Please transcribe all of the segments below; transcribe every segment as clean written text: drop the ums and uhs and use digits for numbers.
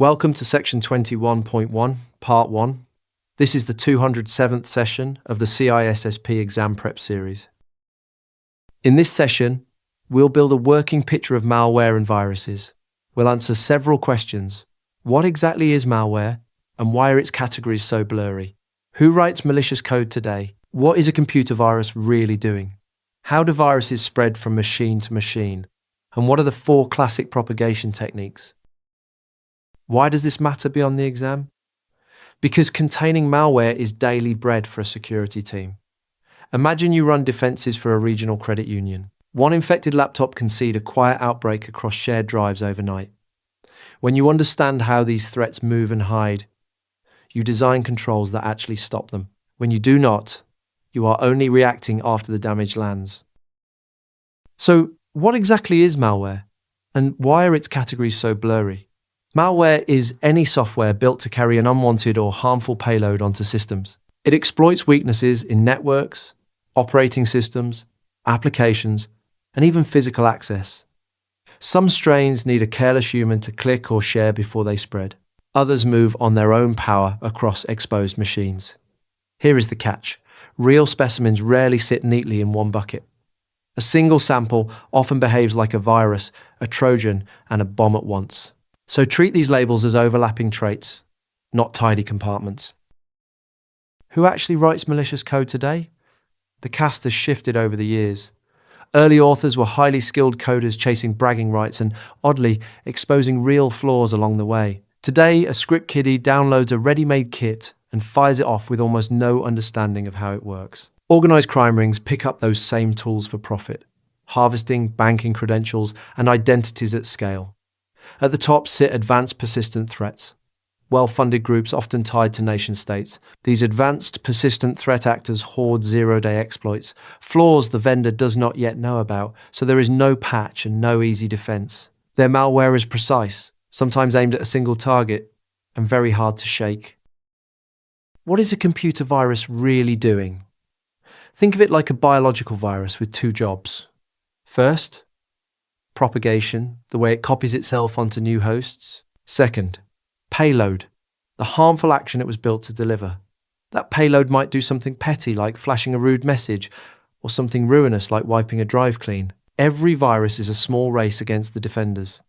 Welcome to section 21.1, part 1. This is the 207th session of the CISSP exam prep series. In this session, we'll build a working picture of malware and viruses. We'll answer several questions. What exactly is malware, and why are its categories so blurry? Who writes malicious code today? What is a computer virus really doing? How do viruses spread from machine to machine? And what are the 4 classic propagation techniques? Why does this matter beyond the exam? Because containing malware is daily bread for a security team. Imagine you run defenses for a regional credit union. One infected laptop can seed a quiet outbreak across shared drives overnight. When you understand how these threats move and hide, you design controls that actually stop them. When you do not, you are only reacting after the damage lands. So, what exactly is malware? And why are its categories so blurry? Malware is any software built to carry an unwanted or harmful payload onto systems. It exploits weaknesses in networks, operating systems, applications, and even physical access. Some strains need a careless human to click or share before they spread. Others move on their own power across exposed machines. Here is the catch. Real specimens rarely sit neatly in one bucket. A single sample often behaves like a virus, a Trojan, and a bomb at once. So treat these labels as overlapping traits, not tidy compartments. Who actually writes malicious code today? The cast has shifted over the years. Early authors were highly skilled coders chasing bragging rights and, oddly, exposing real flaws along the way. Today, a script kiddie downloads a ready-made kit and fires it off with almost no understanding of how it works. Organized crime rings pick up those same tools for profit, harvesting banking credentials and identities at scale. At the top sit advanced persistent threats. Well-funded groups often tied to nation-states. These advanced persistent threat actors hoard zero-day exploits, flaws the vendor does not yet know about, so there is no patch and no easy defense. Their malware is precise, sometimes aimed at a single target, and very hard to shake. What is a computer virus really doing? Think of it like a biological virus with 2 jobs. First, propagation, the way it copies itself onto new hosts. Second, payload, the harmful action it was built to deliver. That payload might do something petty like flashing a rude message, or something ruinous like wiping a drive clean. Every virus is a small race against the defenders.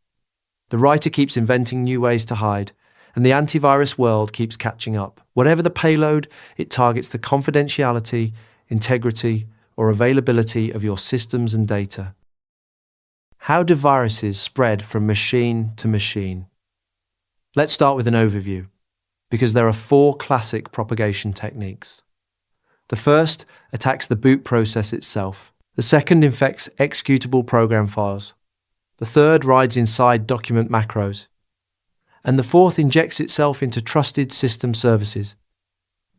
The writer keeps inventing new ways to hide, and the antivirus world keeps catching up. Whatever the payload, it targets the confidentiality, integrity, or availability of your systems and data. How do viruses spread from machine to machine? Let's start with an overview, because there are 4 classic propagation techniques. The first attacks the boot process itself. The second infects executable program files. The third rides inside document macros. And the fourth injects itself into trusted system services.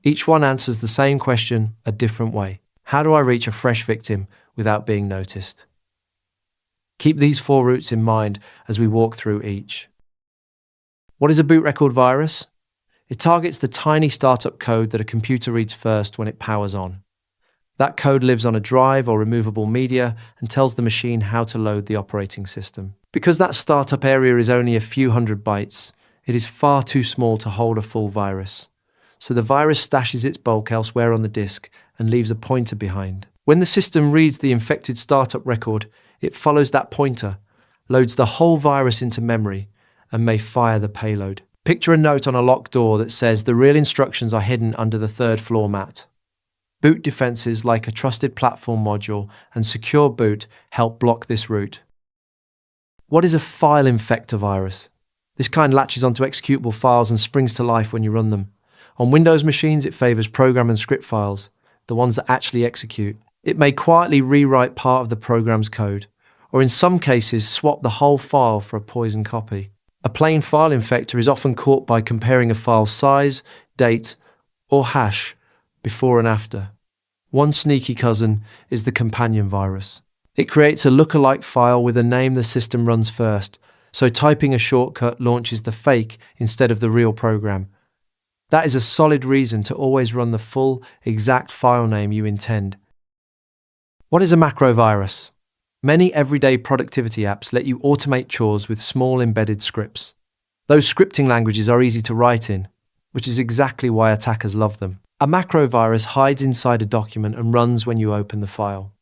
Each one answers the same question a different way. How do I reach a fresh victim without being noticed? Keep these 4 routes in mind as we walk through each. What is a boot record virus? It targets the tiny startup code that a computer reads first when it powers on. That code lives on a drive or removable media and tells the machine how to load the operating system. Because that startup area is only a few hundred bytes, it is far too small to hold a full virus. So the virus stashes its bulk elsewhere on the disk and leaves a pointer behind. When the system reads the infected startup record, it follows that pointer, loads the whole virus into memory, and may fire the payload. Picture a note on a locked door that says the real instructions are hidden under the 3rd floor mat. Boot defenses like a trusted platform module and secure boot help block this route. What is a file infector virus? This kind latches onto executable files and springs to life when you run them. On Windows machines, it favors program and script files, the ones that actually execute. It may quietly rewrite part of the program's code, or in some cases swap the whole file for a poison copy. A plain file infector is often caught by comparing a file's size, date, or hash before and after. One sneaky cousin is the companion virus. It creates a lookalike file with a name the system runs first, so typing a shortcut launches the fake instead of the real program. That is a solid reason to always run the full, exact file name you intend. What is a macro virus? Many everyday productivity apps let you automate chores with small embedded scripts. Those scripting languages are easy to write in, which is exactly why attackers love them. A macro virus hides inside a document and runs when you open the file.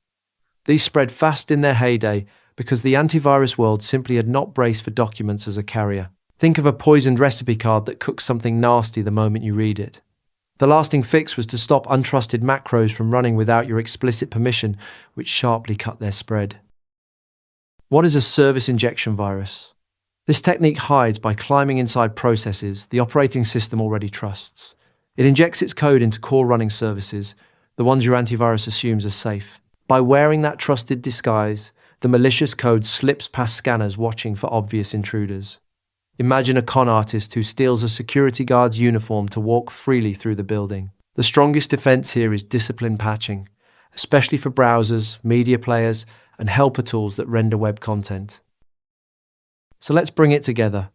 These spread fast in their heyday because the antivirus world simply had not braced for documents as a carrier. Think of a poisoned recipe card that cooks something nasty the moment you read it. The lasting fix was to stop untrusted macros from running without your explicit permission, which sharply cut their spread. What is a service injection virus? This technique hides by climbing inside processes the operating system already trusts. It injects its code into core running services, the ones your antivirus assumes are safe. By wearing that trusted disguise, the malicious code slips past scanners watching for obvious intruders. Imagine a con artist who steals a security guard's uniform to walk freely through the building. The strongest defense here is discipline patching, especially for browsers, media players, and helper tools that render web content. So let's bring it together.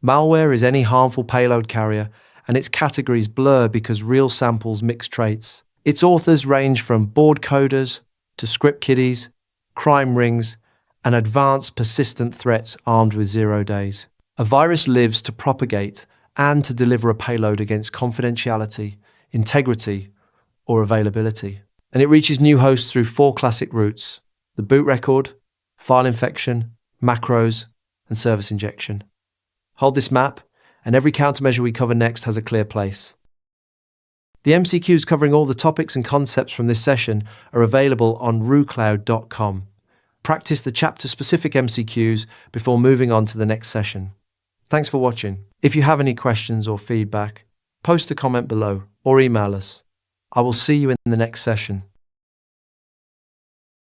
Malware is any harmful payload carrier, and its categories blur because real samples mix traits. Its authors range from bored coders to script kiddies, crime rings, and advanced persistent threats armed with 0 days. A virus lives to propagate and to deliver a payload against confidentiality, integrity, or availability. And it reaches new hosts through 4 classic routes: the boot record, file infection, macros, and service injection. Hold this map, and every countermeasure we cover next has a clear place. The MCQs covering all the topics and concepts from this session are available on rucloud.com. Practice the chapter-specific MCQs before moving on to the next session. Thanks for watching. If you have any questions or feedback, post a comment below or email us. I will see you in the next session.